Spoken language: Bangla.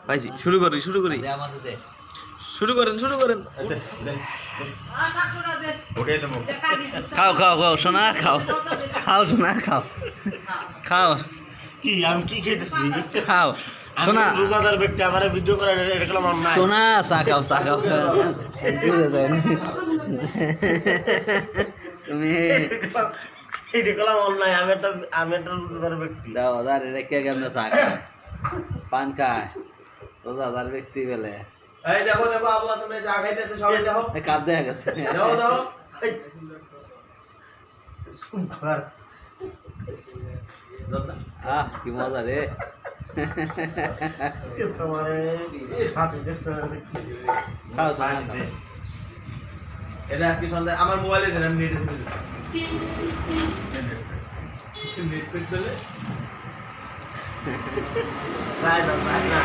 পাইছি শুরু করি শুরু করেন খাও খাও খাও সোনা খাও খাও সোনা খাও খাও কি আমি কি খেতেছি খাও সোনা রোজাদার ব্যক্তি আমার ভিডিও করে এটা কলম নাই সোনা চা খাও তুমি এটা কলম নাই আমি একটা রোজাদার ব্যক্তি দাও দাঁড় রেখে কেমনে চা খায় পান খায় রোজাদার ব্যক্তি বেলে এই দেখো আবু আসলে চা খাইতেছে সবাই যাও কাপ দেখা গেছে দাও সুপার কি মজা রে তোমারে হাতে দেখতে খাও সোনা এটা আজকে সন্ধ্যা আমার মোবাইলে দেন আমি নেটে দিই কিছু নেট পেট পেলে না